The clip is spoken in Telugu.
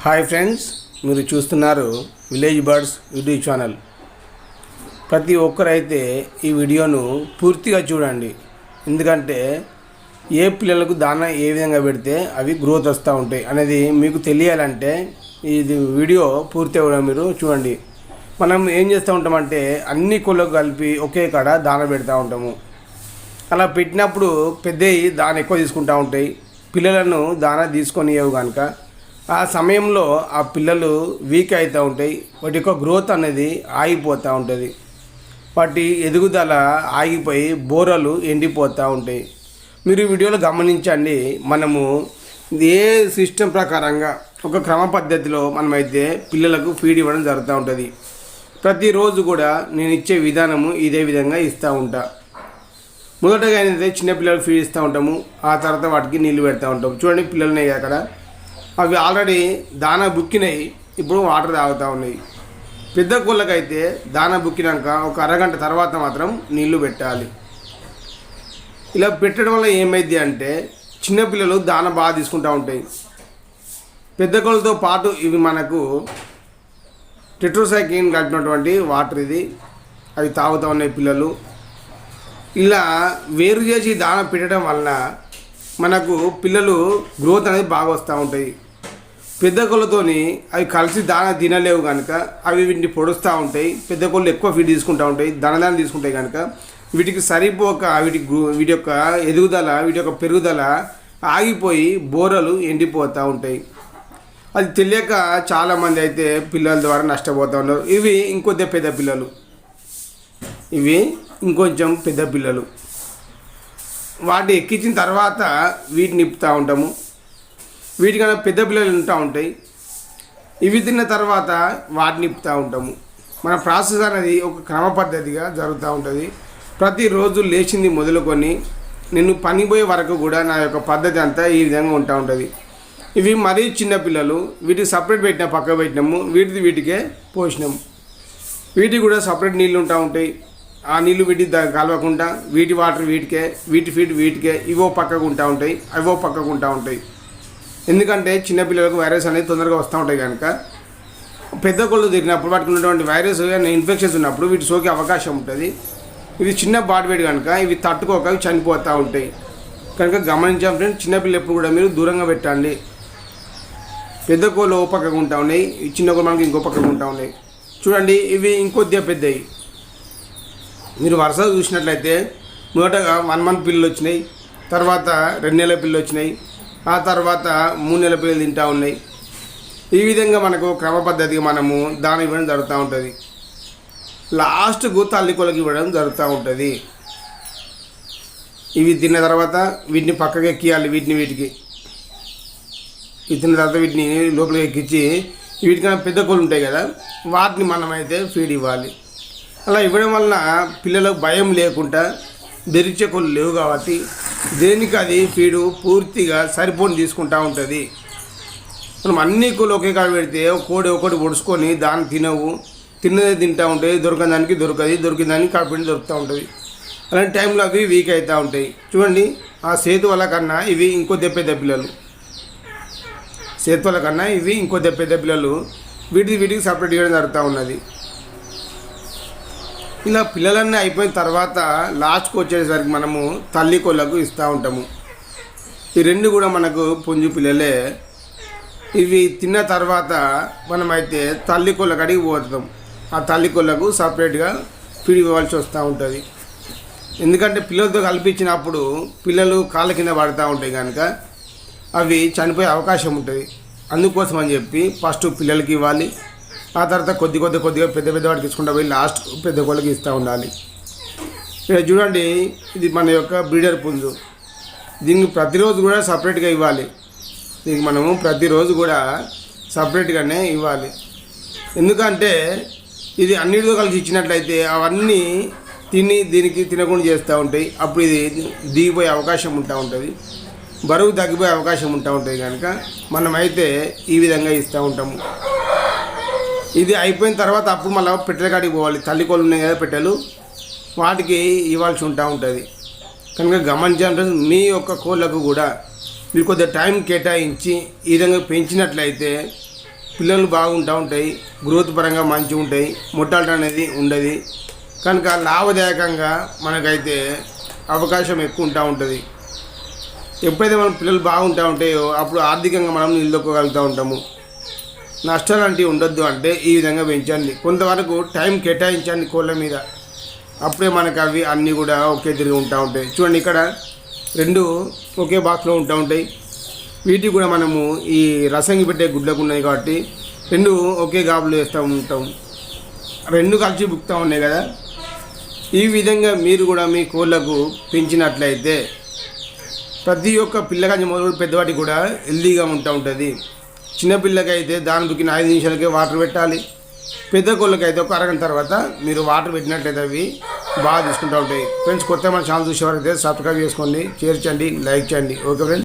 హాయ్ ఫ్రెండ్స్, మీరు చూస్తున్నారు విలేజ్ బర్డ్స్ యూట్యూబ్ ఛానల్. ప్రతి ఒక్కరైతే ఈ వీడియోను పూర్తిగా చూడండి. ఎందుకంటే ఏ పిల్లలకు దానా ఏ విధంగా పెడితే అవి గ్రోత్ వస్తూ ఉంటాయి అనేది మీకు తెలియాలంటే ఇది వీడియో పూర్తిగా మీరు చూడండి. మనం ఏం చేస్తూ ఉంటామంటే అన్ని కోళ్ళకు కలిపి ఒకే కాడ దానా పెడతా ఉంటాము. అలా పెట్టినప్పుడు పెద్దవి దానా ఎక్కువ తీసుకుంటూ ఉంటాయి. పిల్లలను దానా తీసుకొనియవు కనుక ఆ సమయంలో ఆ పిల్లలు వీక్ అవుతూ ఉంటాయి. వాటి యొక్క గ్రోత్ అనేది ఆగిపోతూ ఉంటుంది. వాటి ఎదుగుదల ఆగిపోయి బోరలు ఎండిపోతూ ఉంటాయి. మీరు వీడియోలో గమనించండి. మనము ఏ సిస్టమ్ ప్రకారంగా ఒక క్రమ పద్ధతిలో మనమైతే పిల్లలకు ఫీడ్ ఇవ్వడం జరుగుతూ ఉంటుంది. ప్రతిరోజు కూడా నేను ఇచ్చే విధానము ఇదే విధంగా ఇస్తూ ఉంటా. మొదటగా అయితే చిన్నపిల్లలకు ఫీడ్ ఇస్తూ ఉంటాము. ఆ తర్వాత వాటికి నీళ్ళు పెడతా ఉంటాము. చూడండి, పిల్లలున్నాయి అక్కడ, అవి ఆల్రెడీ దానా బుక్కినాయి, ఇప్పుడు వాటర్ తాగుతూ ఉన్నాయి. పెద్ద కోళ్ళకైతే దానా బుక్కినాక ఒక అరగంట తర్వాత మాత్రం నీళ్లు పెట్టాలి. ఇలా పెట్టడం వల్ల ఏమైంది అంటే చిన్నపిల్లలు దానా బాగా తీసుకుంటూ ఉంటాయి. పెద్ద కోళ్ళతో పాటు ఇవి మనకు టెట్రోసైక్లిన్ కలిపినటువంటి వాటర్ ఇది, అవి తాగుతూ ఉన్నాయి పిల్లలు. ఇలా వేరు చేసి దానా పెట్టడం వలన మనకు పిల్లలు గ్రోత్ అనేది బాగా వస్తూ ఉంటాయి. పెద్ద కోళ్ళతోని అవి కలిసి దానా తినలేవు కనుక అవి వీటిని పొడుస్తూ ఉంటాయి. పెద్ద కోళ్ళు ఎక్కువ ఫీడ్ తీసుకుంటూ ఉంటాయి, దానా తీసుకుంటాయి కనుక వీటికి సరిపోక వీటి యొక్క ఎదుగుదల, వీటి యొక్క పెరుగుదల ఆగిపోయి బోరలు ఎండిపోతూ ఉంటాయి. అది తెలియక చాలామంది అయితే పిల్లల ద్వారా నష్టపోతూ ఉన్నారు. ఇవి ఇంకొద్ది పెద్ద పిల్లలు, ఇవి ఇంకొంచెం పెద్ద పిల్లలు. వాటిని ఎక్కించిన తర్వాత వీటిని నింపుతూ ఉంటాము. వీటికన్నా పెద్ద పిల్లలు ఉంటూ ఉంటాయి. ఇవి తిన్న తర్వాత వాటిని నింపుతూ ఉంటాము. మన ప్రాసెస్ అనేది ఒక క్రమ పద్ధతిగా జరుగుతూ ఉంటుంది. ప్రతిరోజు లేచింది మొదలుకొని నేను పనిపోయే వరకు కూడా నా యొక్క పద్ధతి అంతా ఈ విధంగా ఉంటూ ఉంటుంది. ఇవి మరీ చిన్న పిల్లలు, వీటికి సపరేట్ పెట్టినా, పక్క పెట్టినాము, వీటికే పోసినాము. వీటికి కూడా సపరేట్ నీళ్ళు ఉంటూ ఉంటాయి. ఆ నీళ్ళు వీటి కలవకుండా వీటి వాటర్ వీటికే, వీటి ఫీడ్ వీటికే, ఇవో పక్కకు ఉంటా ఉంటాయి, అవో పక్కకు ఉంటా ఉంటాయి. ఎందుకంటే చిన్నపిల్లలకు వైరస్ అనేది తొందరగా వస్తూ ఉంటాయి కనుక పెద్ద కోళ్ళు తిరిగినప్పుడు వాటికి ఉన్నటువంటి వైరస్ ఇన్ఫెక్షన్స్ ఉన్నప్పుడు వీటి సోకే అవకాశం ఉంటుంది. ఇది చిన్న బాడీ వెయిట్ కనుక ఇవి తట్టుకోక ఇవి చనిపోతూ ఉంటాయి. కనుక గమనించాం ఫ్రెండ్స్, చిన్నపిల్లలు ఎప్పుడు కూడా మీరు దూరంగా పెట్టండి. పెద్ద కోళ్ళు ఓ పక్కకు ఉంటా ఉన్నాయి, చిన్న కోళ్ళు మనకి ఇంకో పక్కకు ఉంటా ఉన్నాయి. చూడండి, ఇవి ఇంకొద్దిగా పెద్దవి. మీరు వరుసగా చూసినట్లయితే మొదటగా 1 month పిల్లలు వచ్చినాయి, తర్వాత 2 నెలల పిల్లలు వచ్చినాయి, ఆ తర్వాత 3 నెలల పిల్లలు తింటూ ఉన్నాయి. ఈ విధంగా మనకు క్రమ పద్ధతిగా మనము దానం ఇవ్వడం జరుగుతూ ఉంటుంది. లాస్ట్కు తల్లి కోళ్ళకి ఇవ్వడం జరుగుతూ ఉంటుంది. ఇవి తిన్న తర్వాత వీటిని పక్కకి ఎక్కియాలి. వీటికి ఇవి తిన్న తర్వాత వీటిని లోపలికి ఎక్కించి వీటికన్నా పెద్ద కోళ్ళు ఉంటాయి కదా, వాటిని మనమైతే ఫీడ్ ఇవ్వాలి. అలా ఇవ్వడం వలన పిల్లలకు భయం లేకుండా, బెరిచే కోళ్ళు లేవు కాబట్టి దేనికి అది ఫీడు పూర్తిగా సరిపోని తీసుకుంటూ ఉంటుంది. మనం అన్ని కోళ్ళు ఒకే కాడ పెడితే కోడి ఒకటి పొడుచుకొని దాన్ని తినవు, తిన్నదే తింటూ ఉంటాయి. దొరకని దానికి దొరకదు, దొరికిన దానికి కడుపుని దొరుకుతూ ఉంటుంది. అలాంటి టైంలో అవి వీక్ అవుతూ ఉంటాయి. చూడండి, ఆ సేతు వల్ల కన్నా ఇవి ఇంకో పెద్ద పిల్లలు, సేతు వల్ల కన్నా ఇవి ఇంకో పెద్ద పిల్లలు. వీటికి సపరేట్ చేయడం జరుగుతూ ఉన్నది. ఇలా పిల్లలన్నీ అయిపోయిన తర్వాత లాస్ట్కి వచ్చేసరికి మనము తల్లి కోళ్ళకు ఇస్తూ ఉంటాము. ఈ రెండు కూడా మనకు పుంజు పిల్లలే. ఇవి తిన్న తర్వాత మనమైతే తల్లి కోళ్ళ కాడికి పోతాం. ఆ తల్లి కోళ్ళకు సపరేట్గా ఫీడ్ ఇవ్వాల్సి వస్తూ ఉంటుంది. ఎందుకంటే పిల్లలతో కల్పించినప్పుడు పిల్లలు కాళ్ళ కింద పడుతూ ఉంటాయి కనుక అవి చనిపోయే అవకాశం ఉంటుంది. అందుకోసం అని చెప్పి ఫస్ట్ పిల్లలకి ఇవ్వాలి, ఆ తర్వాత కొద్దిగా పెద్ద వాటికి తీసుకుంటూ పోయి లాస్ట్ పెద్ద కోళ్ళకి ఇస్తూ ఉండాలి. ఇక్కడ చూడండి, ఇది మన యొక్క బ్రీడర్ పుంజు. దీనికి ప్రతిరోజు కూడా సపరేట్గా ఇవ్వాలి. దీనికి మనము ప్రతిరోజు కూడా సపరేట్గానే ఇవ్వాలి. ఎందుకంటే ఇది అన్నిటితో కలిసి ఇచ్చినట్లయితే అవన్నీ దీనికి తినకుండా చేస్తూ ఉంటాయి. అప్పుడు ఇది దిగిపోయే అవకాశం ఉంటూ ఉంటుంది, బరువు తగ్గిపోయే అవకాశం ఉంటూ ఉంటుంది. కనుక మనమైతే ఈ విధంగా ఇస్తూ ఉంటాము. ఇది అయిపోయిన తర్వాత అప్పుడు మళ్ళీ పెట్టెల కాడికి పోవాలి. తల్లి కోళ్ళు ఉన్నాయి కదా పెట్టెలు, వాటికి ఇవ్వాల్సి ఉంటుంది. కనుక గమనించాలంటే మీ యొక్క కోళ్ళకు కూడా మీరు కొద్దిగా టైం కేటాయించి ఈ విధంగా పెంచినట్లయితే పిల్లలు బాగుంటూ ఉంటాయి, గ్రోత్ పరంగా మంచిగా ఉంటాయి, మొట్టాలిటీ అనేది ఉండదు. కనుక లాభదాయకంగా మనకైతే అవకాశం ఎక్కువ ఉంటా ఉంటుంది. ఎప్పుడైతే మనం పిల్లలు బాగుంటూ ఉంటాయో అప్పుడు ఆర్థికంగా మనం నిలదొక్కగలుగుతూ ఉంటాము. నష్టాలు అంటే ఉండొద్దు అంటే ఈ విధంగా పెంచండి, కొంతవరకు టైం కేటాయించండి కోళ్ళ మీద. అప్పుడే మనకు అవి అన్నీ కూడా ఒకే తిరిగి ఉంటా ఉంటాయి. చూడండి, ఇక్కడ 2 ఒకే బాక్స్లో ఉంటూ ఉంటాయి. వీటికి కూడా మనము ఈ రసంగి పెట్టే గుడ్లకు ఉన్నాయి కాబట్టి 2 ఒకే గాబులు వేస్తూ ఉంటాం, 2 కలిసి బుక్తూ ఉన్నాయి కదా. ఈ విధంగా మీరు కూడా మీ కోళ్ళకు పెంచినట్లయితే ప్రతి ఒక్క పిల్లగాని మొదలు పెద్దవాటి కూడా హెల్దీగా ఉంటూ ఉంటుంది. చిన్నపిల్లకైతే దాని బుక్కిన 5 నిమిషాలకే వాటర్ పెట్టాలి. పెద్ద కోళ్ళకైతే ఒక అరగంట తర్వాత మీరు వాటర్ పెట్టినట్లయితే అవి బాగా తీసుకుంటూ ఉంటాయి. ఫ్రెండ్స్, కొత్త మన ఛానల్ చూసేవారైతే సబ్స్క్రైబ్ చేసుకోండి, షేర్ చేయండి, లైక్ చేయండి. Okay friends.